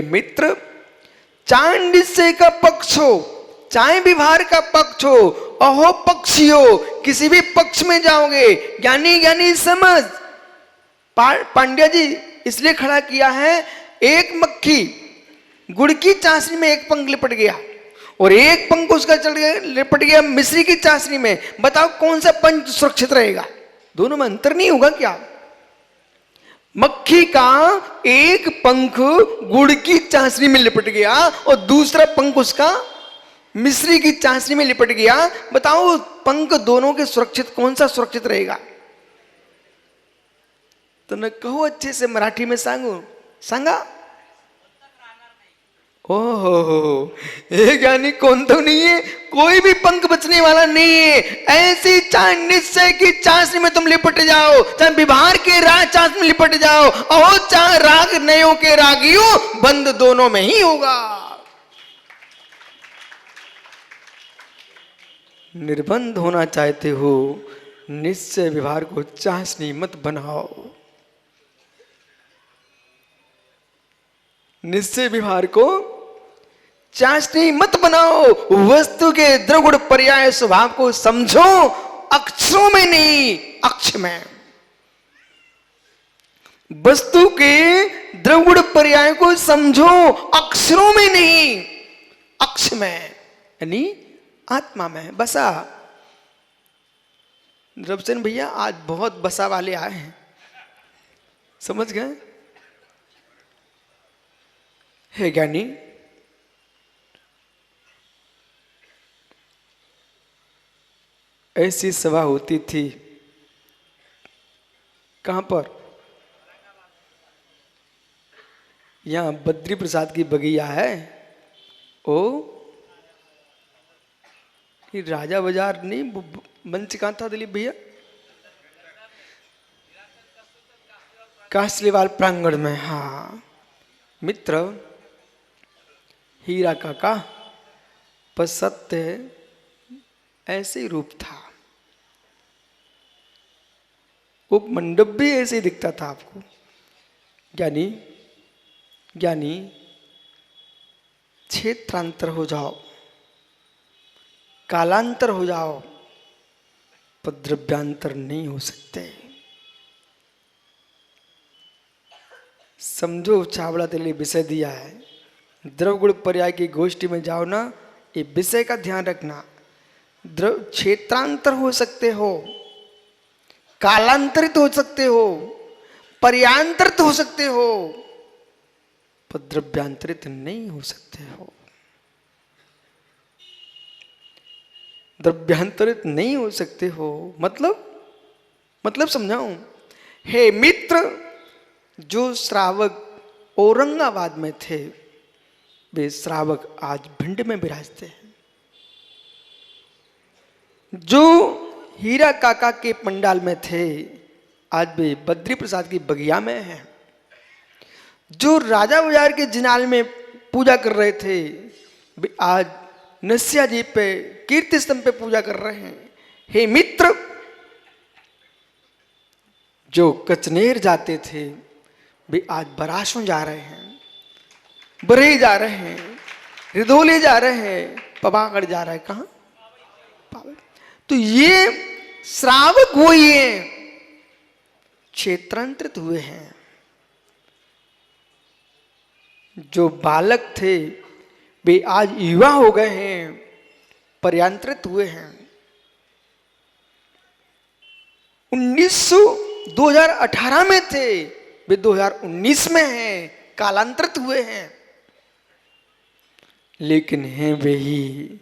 हे मित्र, चाहे निश्चय का पक्ष हो, चाहे व्यवहार का पक्ष हो, अहो पक्षी हो, किसी भी पक्ष में जाओगे, ज्ञानी ज्ञानी समझ। पांड्या जी इसलिए खड़ा किया है, एक मक्खी गुड़ की चाशनी में एक पंख लिपट गया और एक पंख उसका लिपट गया मिश्री की चाशनी में। बताओ कौन सा पंख सुरक्षित रहेगा? दोनों में अंतर नहीं होगा क्या? मक्खी का एक पंख गुड़ की चाशनी में लिपट गया और दूसरा पंख उसका मिश्री की चाशनी में लिपट गया। बताओ पंख दोनों के सुरक्षित, कौन सा सुरक्षित रहेगा? तो न कहो अच्छे से मराठी में सांगू सांगा। ओहो, एक यानी कौन तो नहीं है, कोई भी पंख बचने वाला नहीं है। ऐसी चाहे निश्चय की चाशनी में तुम लिपट जाओ, चाहे विभार के राग चाशनी में लिपट जाओ, और चाहे राग नयों के रागियों, बंद दोनों में ही होगा। निर्बंध होना चाहते हो, निश्चय व्यवहार को चाशनी मत बनाओ। निश्चय व्यवहार को चाशनी मत बनाओ। वस्तु के द्रवगुण पर्याय स्वभाव को समझो, अक्षरों में नहीं अक्ष में। वस्तु के द्रवगुण पर्याय को समझो, अक्षरों में नहीं अक्ष में, यानी आत्मा में बसा। रवचंद भैया आज बहुत बसा वाले आए हैं, समझ गए? है ज्ञानी, ऐसी सभा होती थी कहां पर? यहां बद्री प्रसाद की बगिया है। ओ ये राजा बाजार नहीं, मंच कहां था दिलीप भैया? कासलीवाल प्रांगण में। हाँ मित्र, हीरा काका पर सत्य ऐसे ही रूप था। उपमंडप भी ऐसे ही दिखता था आपको। ज्ञानी ज्ञानी क्षेत्रांतर हो जाओ, कालांतर हो जाओ, पर द्रव्यांतर नहीं हो सकते। समझो, चावड़ा तेरे विषय दिया है, द्रवगुण पर्याय की गोष्ठी में जाओ ना, ये विषय का ध्यान रखना। द्रव क्षेत्रांतर हो सकते हो, कालांतरित हो सकते हो, पर्यांतरित हो सकते हो, पर द्रव्यांतरित नहीं हो सकते हो। द्रव्यांतरित नहीं हो सकते हो मतलब समझाऊं? हे मित्र, जो श्रावक औरंगाबाद में थे, वे श्रावक आज भिंड में विराजते हैं। जो हीरा काका के पंडाल में थे, आज वे बद्री प्रसाद की बगिया में हैं। जो राजा बाजार के जिनाल में पूजा कर रहे थे, वे आज नस्या जी पे कीर्ति स्तंभ पे पूजा कर रहे हैं। हे मित्र, जो कचनेर जाते थे, वे आज बरासों जा रहे हैं, बरे जा रहे हैं, रिधोले जा रहे हैं, पवागढ़ जा रहे हैं। कहां? तो ये श्रावक हुए हैं, क्षेत्रांतरित हुए हैं। जो बालक थे, वे आज युवा हो गए हैं, पर्यांतरित हुए हैं। 2018 में थे, वे 2019 में हैं, कालांतरित हुए हैं। लेकिन हैं वे ही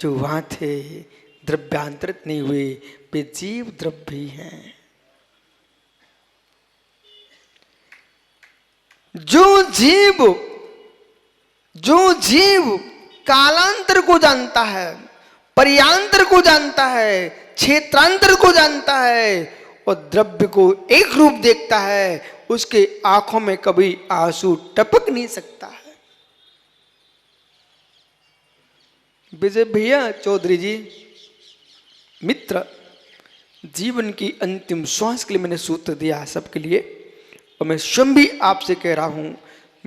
जो वहां थे, द्रव्यांतरित नहीं हुए, वे जीव द्रव्य भी हैं। जो जीव कालांतर को जानता है, पर्यांतर को जानता है, क्षेत्रांतर को जानता है और द्रव्य को एक रूप देखता है, उसके आंखों में कभी आंसू टपक नहीं सकता है। विजय भैया चौधरी जी, मित्र, जीवन की अंतिम श्वास के लिए मैंने सूत्र दिया सबके लिए, और मैं स्वयं भी आपसे कह रहा हूं,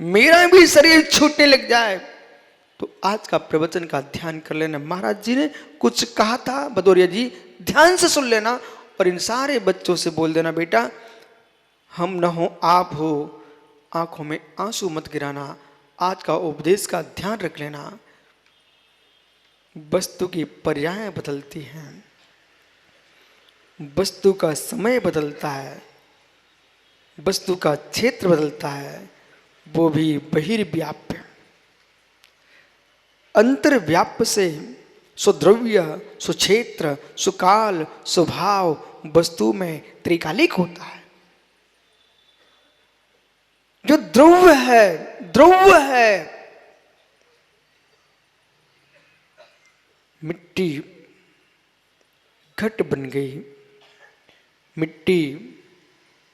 मेरा भी शरीर छूटने लग जाए। तो आज का प्रवचन का ध्यान कर लेना। महाराज जी ने कुछ कहा था, भदौरिया जी ध्यान से सुन लेना और इन सारे बच्चों से बोल देना, बेटा हम न हो आप हो, आंखों में आंसू मत गिराना। आज का उपदेश का ध्यान रख लेना। वस्तु की पर्याय बदलती हैं, वस्तु का समय बदलता है, वस्तु का क्षेत्र बदलता है, वो भी बहिर्व्याप्य। अंतर्व्याप्य से सुद्रव्य, सुक्षेत्र, सुकाल, स्वभाव वस्तु में त्रिकालिक होता है। जो द्रव्य है, मिट्टी घट बन गई, मिट्टी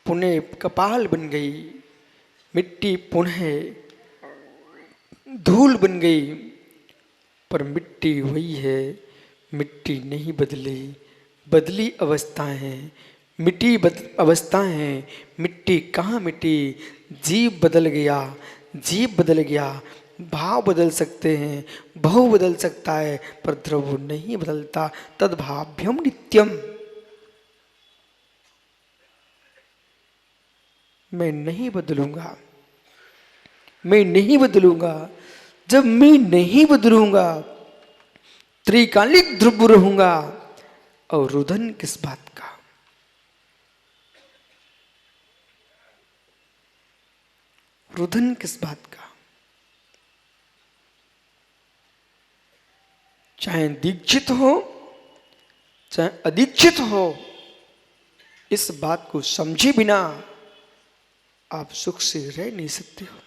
पुनः कपाल बन गई, मिट्टी पुनः धूल बन गई, पर मिट्टी वही है, मिट्टी नहीं बदली। बदली अवस्थाएं हैं, मिट्टी अवस्थाएं हैं, मिट्टी कहाँ मिट्टी? जीव बदल गया, जीव बदल गया, भाव बदल सकते हैं, बहु बदल सकता है, पर द्रव्य नहीं बदलता। तद्भाव्यम नित्यम। मैं नहीं बदलूंगा, मैं नहीं बदलूंगा। जब मैं नहीं बदलूंगा, त्रिकालिक ध्रुव रहूंगा, और रुदन किस बात का? रुदन किस बात का? चाहे दीक्षित हो चाहे अदीक्षित हो, इस बात को समझे बिना आप सुख से रह नहीं सकते हो।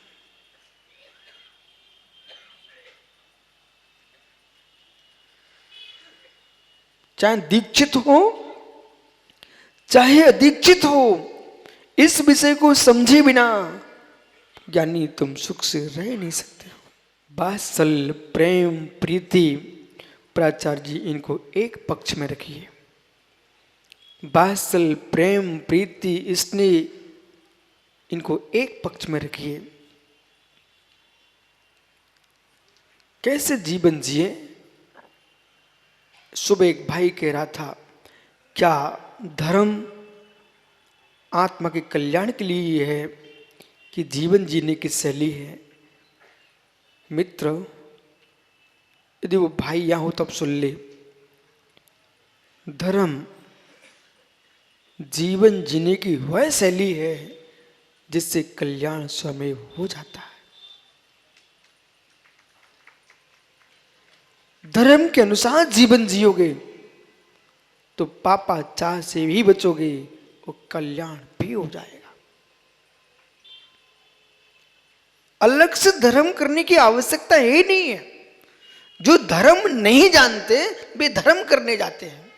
चाहे दीक्षित हो चाहे अदीक्षित हो, इस विषय को समझे बिना ज्ञानी तुम सुख से रह नहीं सकते हो। वात्सल्य, प्रेम, प्रीति, प्राचार्य जी इनको एक पक्ष में रखिए। वात्सल्य, प्रेम, प्रीति, स्नेह इनको एक पक्ष में रखिए। कैसे जीवन जिए? सुबह एक भाई कह रहा था, क्या धर्म आत्मा के कल्याण के लिए है कि जीवन जीने की शैली है? मित्र, यदि वो भाई यहां हो तब सुन ले। धर्म जीवन जीने की वह शैली है जिससे कल्याण स्वयं हो जाता है। धर्म के अनुसार जीवन जियोगे तो पापाचार से भी बचोगे और कल्याण भी हो जाएगा। अलग से धर्म करने की आवश्यकता ही नहीं है। जो धर्म नहीं जानते वे धर्म करने जाते हैं।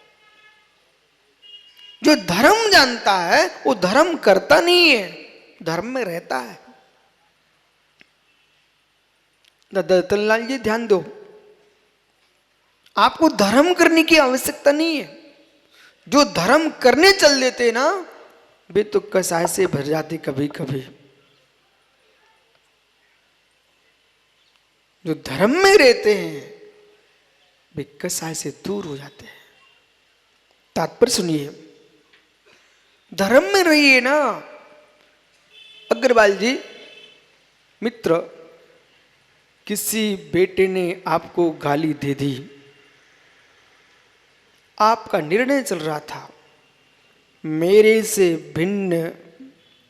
जो धर्म जानता है वो धर्म करता नहीं है, धर्म में रहता है। दादा रतनलाल जी ध्यान दो, आपको धर्म करने की आवश्यकता नहीं है। जो धर्म करने चल देते ना, वे तो कसाय से भर जाते कभी कभी। जो धर्म में रहते हैं वे कसाय से दूर हो जाते हैं। तात्पर्य सुनिए, धर्म में रहिए ना। अग्रवाल जी मित्र, किसी बेटे ने आपको गाली दे दी, आपका निर्णय चल रहा था मेरे से भिन्न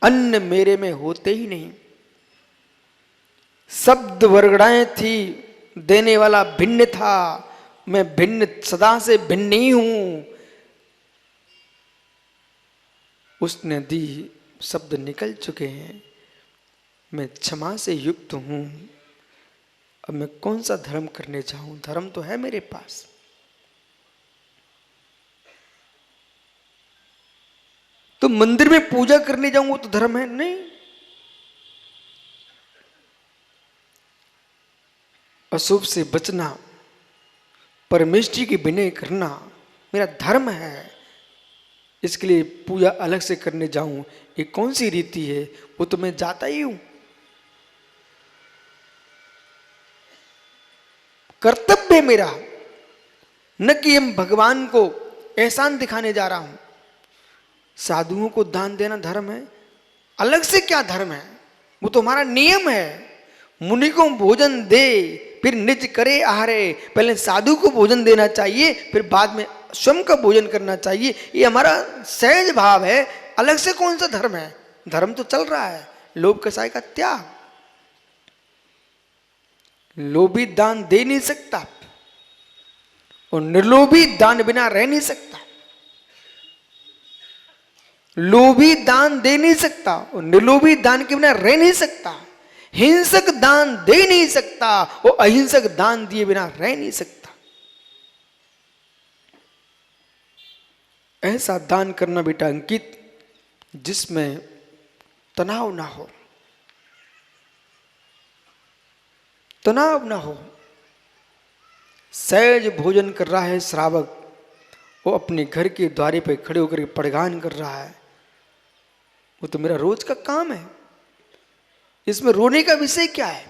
अन्य मेरे में होते ही नहीं। शब्द वर्गड़ाएं थी, देने वाला भिन्न था, मैं भिन्न सदा से भिन्न ही हूं। उसने दी, शब्द निकल चुके हैं, मैं क्षमा से युक्त हूं। अब मैं कौन सा धर्म करने जाऊं? धर्म तो है मेरे पास। तो मंदिर में पूजा करने जाऊंगा तो धर्म है? नहीं। अशुभ से बचना, परमेष्टि की विनय करना मेरा धर्म है। इसके लिए पूजा अलग से करने जाऊं, ये कौन सी रीति है? वो तो मैं जाता ही हूं। कर्तव्य है मेरा, न कि हम भगवान को एहसान दिखाने जा रहा हूं। साधुओं को दान देना धर्म है, अलग से क्या धर्म है, वो तो हमारा नियम है। मुनि को भोजन दे फिर निज करे आहारे, पहले साधु को भोजन देना चाहिए फिर बाद में स्वयं का भोजन करना चाहिए, ये हमारा सहज भाव है। अलग से कौन सा धर्म है, धर्म तो चल रहा है। लोभ कसाय का त्याग, लोभी दान दे नहीं सकता और निर्लोभी दान बिना रह नहीं सकता। लोभी दान दे नहीं सकता और निर्लोभी दान के बिना रह नहीं सकता। हिंसक दान दे नहीं सकता और अहिंसक दान दिए बिना रह नहीं सकता। ऐसा दान करना बेटा अंकित जिसमें तनाव ना हो, तनाव ना हो। सहज भोजन कर रहा है श्रावक, वो अपने घर के द्वारे पे खड़े होकर पड़गान कर रहा है, वो तो मेरा रोज का काम है, इसमें रोने का विषय क्या है?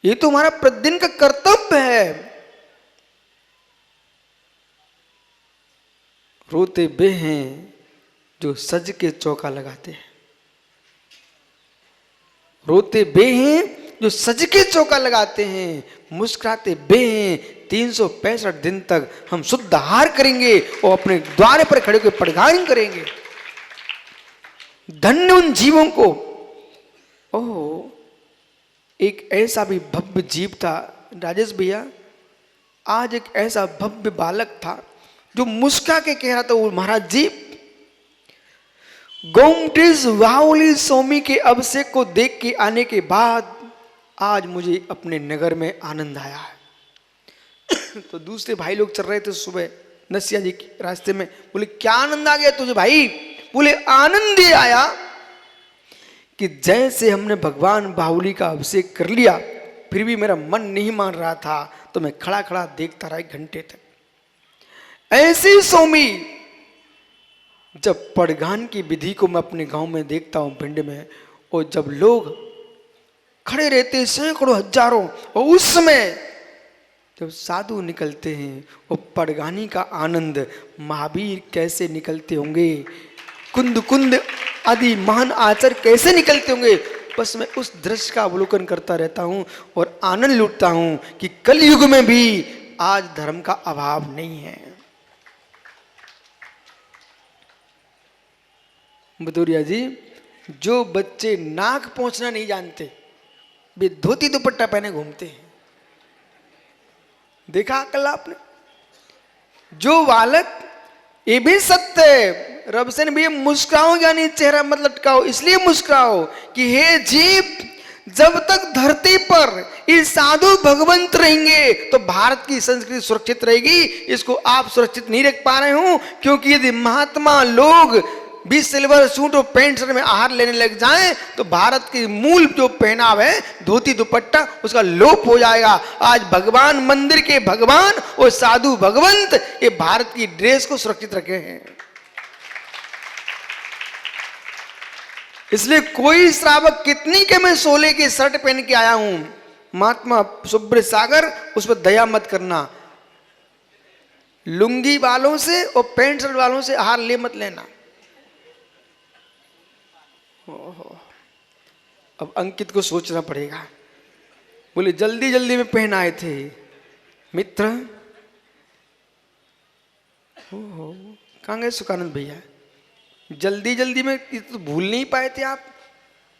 ये तो हमारा प्रतिदिन का कर्तव्य है। रोते बे हैं जो सज के चौका लगाते हैं, रोते बे हैं जो सज के चौका लगाते हैं, मुस्कुराते बे हैं 365 दिन तक हम शुद्ध आहार करेंगे और अपने द्वार पर खड़े होकर पड़गान करेंगे। धन्य उन जीवों को। ओह, एक ऐसा भी भव्य जीव था राजेश भैया, आज एक ऐसा भव्य बालक था जो मुस्का के कह रहा था, वो महाराज जी गोमटेज वाहुली स्वामी के अभिषेक को देख के आने के बाद आज मुझे अपने नगर में आनंद आया है। तो दूसरे भाई लोग चल रहे थे सुबह नसिया जी के रास्ते में, बोले क्या आनंद आ गया तुझे भाई? बोले आनंद ये आया कि जैसे हमने भगवान बाहुली का अभिषेक कर लिया फिर भी मेरा मन नहीं मान रहा था, तो मैं खड़ा खड़ा देखता रहा 1 घंटे तक। ऐसे ही स्वामी जब पड़गान की विधि को मैं अपने गांव में देखता हूं भिंड में, और जब लोग खड़े रहते सैकड़ों हजारों, और उस समय जब साधु निकलते हैं और पड़गानी का आनंद, महावीर कैसे निकलते होंगे, कुंद कुंद आदि महान आचार्य कैसे निकलते होंगे, बस मैं उस दृश्य का अवलोकन करता रहता हूं और आनंद लूटता हूं कि कलयुग में भी आज धर्म का अभाव नहीं है। बदौरिया जी, जो बच्चे नाक पहुंचना नहीं जानते वे धोती दुपट्टा पहने घूमते हैं, देखा कल आपने? जो बालक, ये भी सत्य है, रब से भी मुस्कुराओ यानी चेहरा मत लटकाओ, इसलिए मुस्कुराओ कि हे जीव, जब तक धरती पर ये साधु भगवंत रहेंगे तो भारत की संस्कृति सुरक्षित रहेगी। इसको आप सुरक्षित नहीं रख पा रहे हो, क्योंकि यदि महात्मा लोग भी सिल्वर सूट और पैंट शर्ट में आहार लेने लग जाएं तो भारत की मूल जो पहनाव है धोती दुपट्टा, उसका लोप हो जाएगा। आज भगवान, मंदिर के भगवान और साधु भगवंत ये भारत की ड्रेस को सुरक्षित रखे हैं। इसलिए कोई श्रावक कितनी के मैं 16 की शर्ट पहन के आया हूं, महात्मा सुब्र सागर, उस पर दया मत करना। लुंगी वालों से और पैंट शर्ट वालों से आहार ले मत लेना। अब अंकित को सोचना पड़ेगा। बोले जल्दी जल्दी में पहन आए थे मित्र। कहाँ गए सुखानंद भैया? जल्दी जल्दी में तो भूल नहीं पाए थे आप।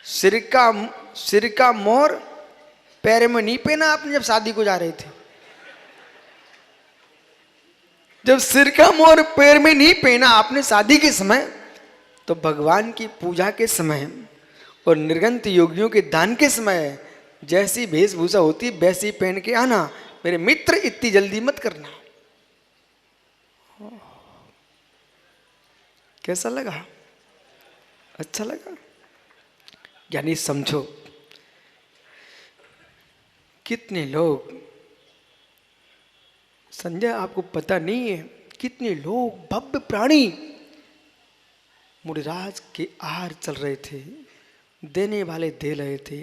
सिर का मोहर पैर में नहीं पहना आपने जब शादी को जा रहे थे? जब सिर का मोहर पैर में नहीं पहना आपने शादी के समय, तो भगवान की पूजा के समय और निर्गंत योगियों के दान के समय जैसी वेशभूषा होती वैसी पहन के आना। मेरे मित्र, इतनी जल्दी मत करना। कैसा लगा? अच्छा लगा? यानी समझो कितने लोग, संजय आपको पता नहीं है कितने लोग भव्य प्राणी मुनिराज के आहार चल रहे थे, देने वाले दे रहे थे,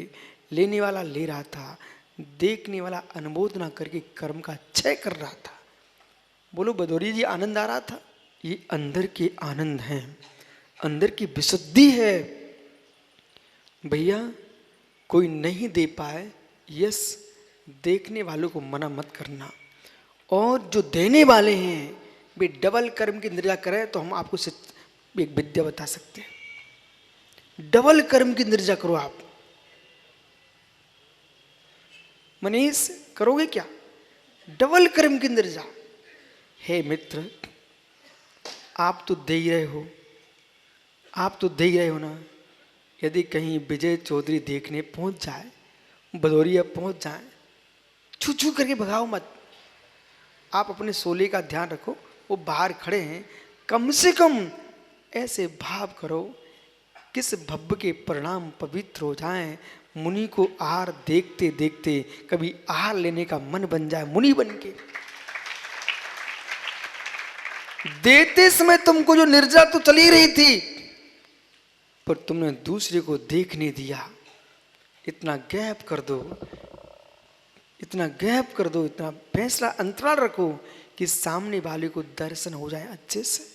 लेने वाला ले रहा था, देखने वाला अनुमोदना करके कर्म का क्षय कर रहा था। बोलो भदौरिया जी, आनंद आ रहा था? ये अंदर के आनंद हैं, अंदर की विशुद्धि है। भैया कोई नहीं दे पाए, यस, देखने वालों को मना मत करना। और जो देने वाले हैं वे डबल कर्म की निद्रा करें तो हम आपको एक विद्या बता सकते हैं। डबल कर्म की निद्रा करो आप। मनीष, करोगे क्या? डबल कर्म की निद्रा। हे मित्र, आप तो दे ही रहे हो, आप तो दे ही रहे हो ना। यदि कहीं विजय चौधरी देखने पहुंच जाए, भदौरिया पहुंच जाए, छू छू करके भगाओ मत। आप अपने सोले का ध्यान रखो, वो बाहर खड़े हैं, कम से कम ऐसे भाव करो किस भव्य के परिणाम पवित्र हो जाएं, मुनि को आहार देखते देखते कभी आहार लेने का मन बन जाए मुनि बन के। देते समय तुमको जो निर्जरा तो चली रही थी, पर तुमने दूसरे को देखने दिया। इतना गैप कर दो, इतना गैप कर दो, इतना फैसला अंतराल रखो कि सामने वाले को दर्शन हो जाए अच्छे से।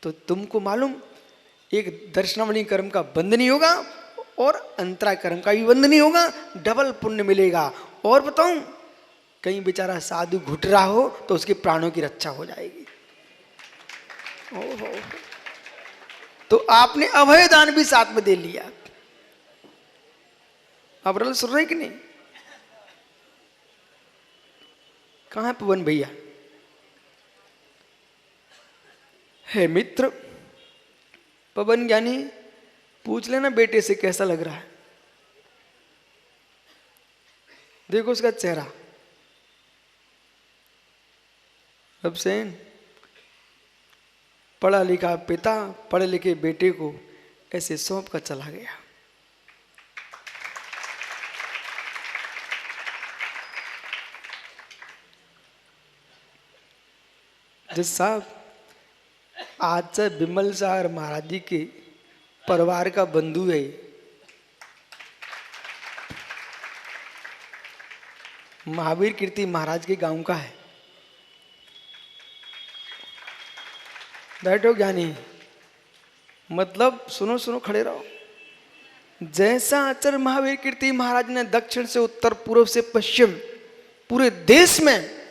तो तुमको मालूम, एक दर्शनावली कर्म का बंध नहीं होगा और अंतरा कर्म का भी बंध नहीं होगा, डबल पुण्य मिलेगा। और बताऊं, कहीं बेचारा साधु घुट रहा हो तो उसके प्राणों की रक्षा हो जाएगी। ओहो, तो आपने अभय दान भी साथ में दे लिया। अब रल सुन रहे कि नहीं? कहां है पवन भैया? है मित्र, पवन ज्ञानी, पूछ लेना बेटे से कैसा लग रहा है। देखो उसका चेहरा। अब सेन, पढ़ा लिखा पिता पढ़े लिखे बेटे को ऐसे सौंप कर चला गया। जज साहब, आज से बिमल साहब महाराज जी के परिवार का बंधु है। महावीर कीर्ति महाराज के गांव का है। बैठो ज्ञानी, मतलब सुनो सुनो, खड़े रहो। जैसा आचार्य महावीर कीर्ति महाराज ने दक्षिण से उत्तर, पूर्व से पश्चिम, पूरे देश में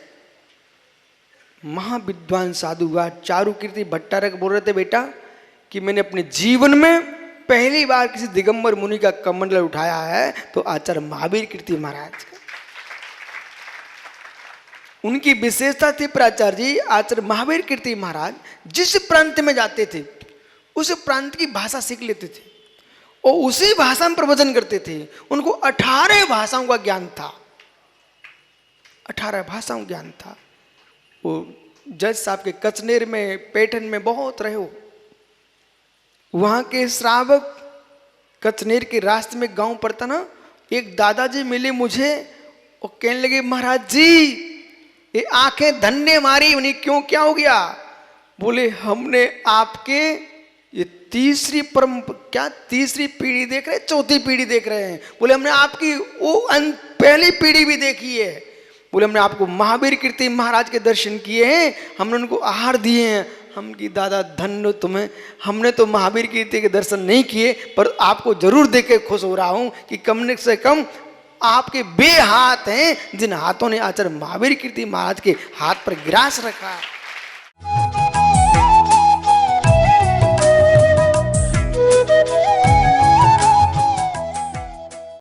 महाविद्वान साधु हुआ। चारु कीर्ति भट्टारक बोल रहे थे बेटा कि मैंने अपने जीवन में पहली बार किसी दिगंबर मुनि का कमंडल उठाया है तो आचार्य महावीर कीर्ति महाराज का। उनकी विशेषता थी प्राचार्य जी, आचार्य महावीर कीर्ति महाराज जिस प्रांत में जाते थे उस प्रांत की भाषा सीख लेते थे और उसी भाषा में प्रवचन करते थे। उनको 18 भाषाओं का ज्ञान था, 18 भाषाओं का ज्ञान था। वो जज साहब के कचनेर में, पैठन में बहुत रहे हो। वहां के श्रावक कचनेर के रास्ते में गांव पड़ता ना, एक दादाजी मिले मुझे और कहने लगे, महाराज जी ये आंखें धन्य मारी। उन्हें क्यों, क्या हो गया? बोले हमने आपके ये तीसरी पीढ़ी देख रहे हैं, चौथी पीढ़ी देख रहे हैं। बोले हमने आपकी वो पहली पीढ़ी भी देखी है। बोले हमने आपको महावीर कीर्ति महाराज के दर्शन किए हैं, हमने उनको आहार दिए हैं। हम की दादा धन्य तुम्हें, हमने तो महावीर कीर्ति के दर्शन नहीं किए पर आपको जरूर देख के खुश हो रहा हूं कि कम से कम आपके वे हाथ हैं जिन हाथों ने आचार्य महावीर कीर्ति महाराज के हाथ पर ग्रास रखा।